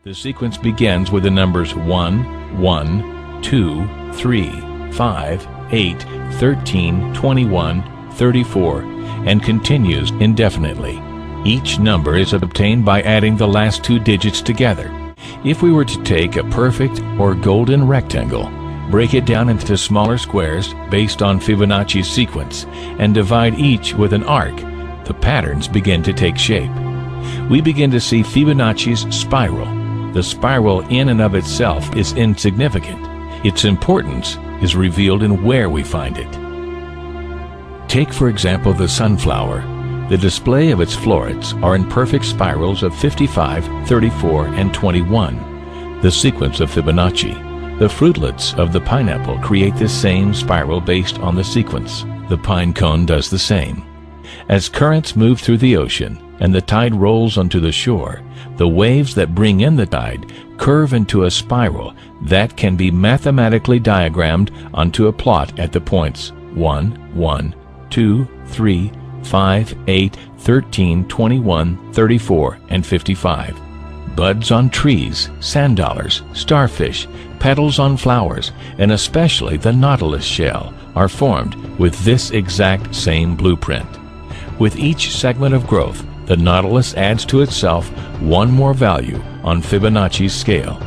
The sequence begins with the numbers 1, 1, 2, 3, 5, 8, 13, 21, 34, and continues indefinitely. Each number is obtained by adding the last two digits together. If we were to take a perfect or golden rectangle, break it down into smaller squares based on Fibonacci's sequence, and divide each with an arc, the patterns begin to take shape. We begin to see Fibonacci's spiral. The spiral in and of itself is insignificant. Its importance is revealed in where we find it. Take, for example, the sunflower. The display of its florets are in perfect spirals of 55, 34, and 21, the sequence of Fibonacci. The fruitlets of the pineapple create this same spiral based on the sequence. The pine cone does the same. As currents move through the ocean and the tide rolls onto the shore, the waves that bring in the tide curve into a spiral that can be mathematically diagrammed onto a plot at the points 1, 1, 2, 3, 5, 8, 13, 21, 34, and 55. Buds on trees, sand dollars, starfish, petals on flowers, and especially the nautilus shell are formed with this exact same blueprint. With each segment of growth, the nautilus adds to itself one more value on Fibonacci's scale.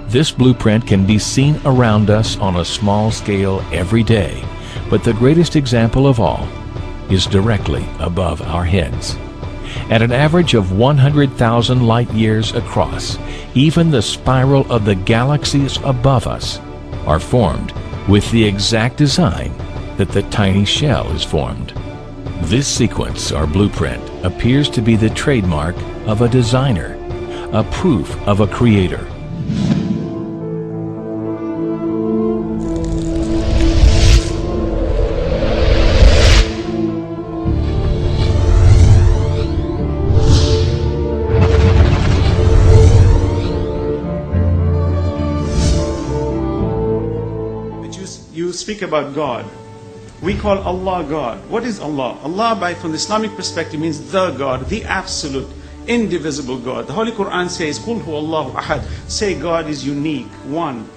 This blueprint can be seen around us on a small scale every day, but the greatest example of all is directly above our heads. At an average of 100,000 light years across, even the spiral of the galaxies above us are formed with the exact design that the tiny shell is formed. This sequence or blueprint appears to be the trademark of a designer, a proof of a creator. You speak about God. We call Allah God. What is Allah? Allah, from the Islamic perspective, means the God, the absolute, indivisible God. The Holy Quran says, "Qul huwallahu ahad." Say God is unique, one.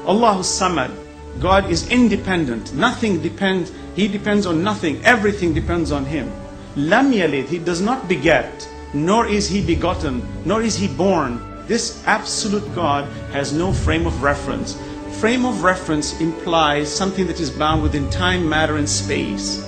Allahu samad. God is independent. Nothing depends. He depends on nothing. Everything depends on Him. Lam yalid. He does not beget, nor is He begotten, nor is He born. This absolute God has no frame of reference. Frame of reference implies something that is bound within time, matter, and space.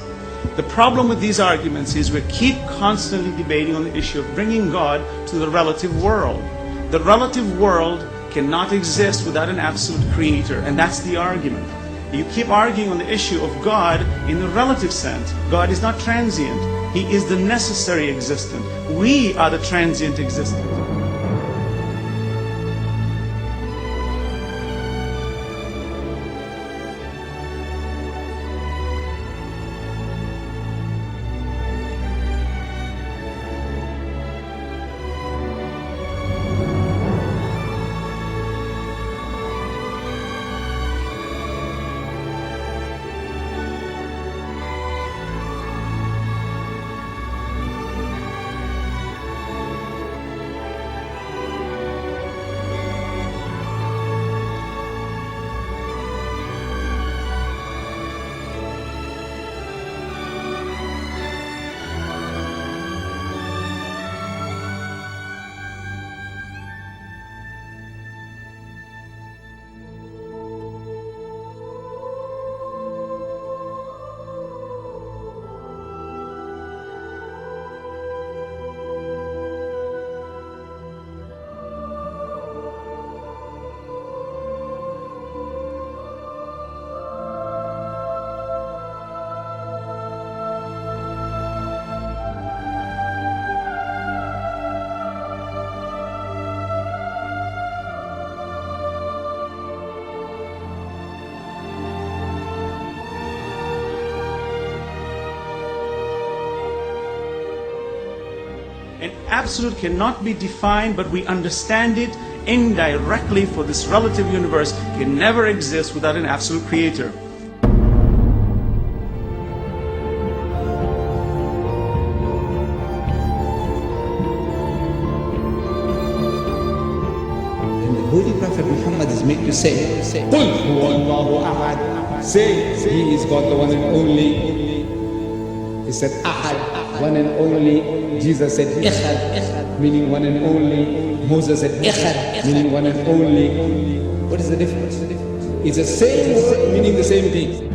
The problem with these arguments is we keep constantly debating on the issue of bringing God to the relative world. The relative world cannot exist without an absolute creator, and that's the argument. You keep arguing on the issue of God in the relative sense. God is not transient. He is the necessary existent. We are the transient existent. An absolute cannot be defined, but we understand it indirectly, for this relative universe can never exist without an absolute creator. Holy Prophet Muhammad is made to say, قُلْ هُوَ اللَّهُ أَحَدٌ. Say, He is God, the one and only. He said, Ahad, one and only. Jesus said, Ikhad, meaning one and only. Moses said, Ikhad, meaning one and only. What is the difference? It's the same word, meaning the same thing.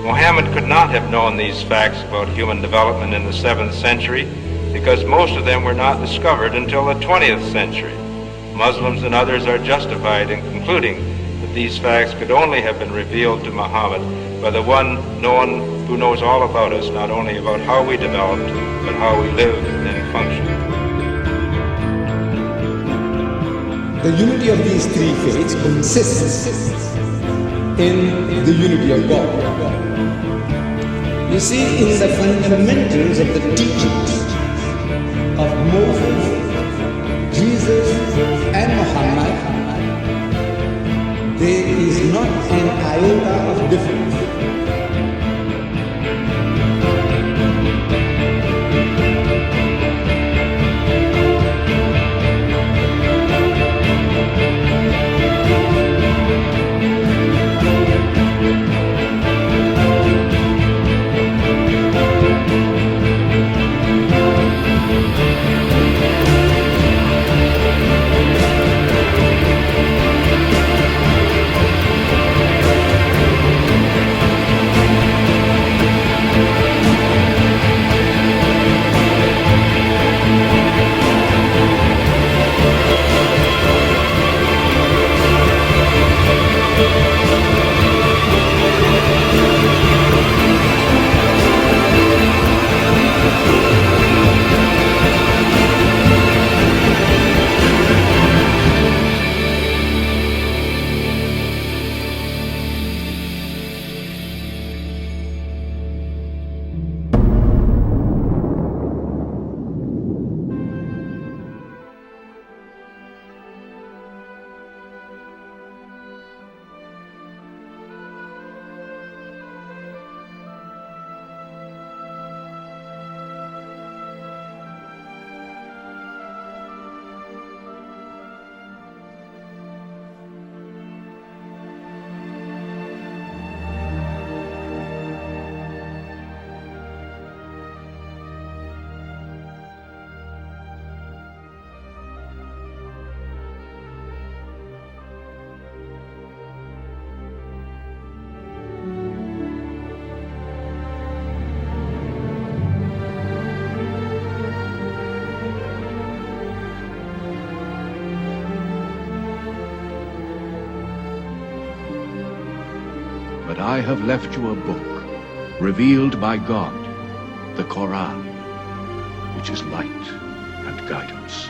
Muhammad could not have known these facts about human development in the 7th century because most of them were not discovered until the 20th century. Muslims and others are justified in concluding that these facts could only have been revealed to Muhammad by the one who knows all about us, not only about how we developed, but how we lived and functioned. The unity of these three faiths consists in the unity of God. You see, in the fundamentals of the teachings of Moses, Jesus, and Muhammad, there is not an iota of difference. But I have left you a book, revealed by God, the Quran, which is light and guidance.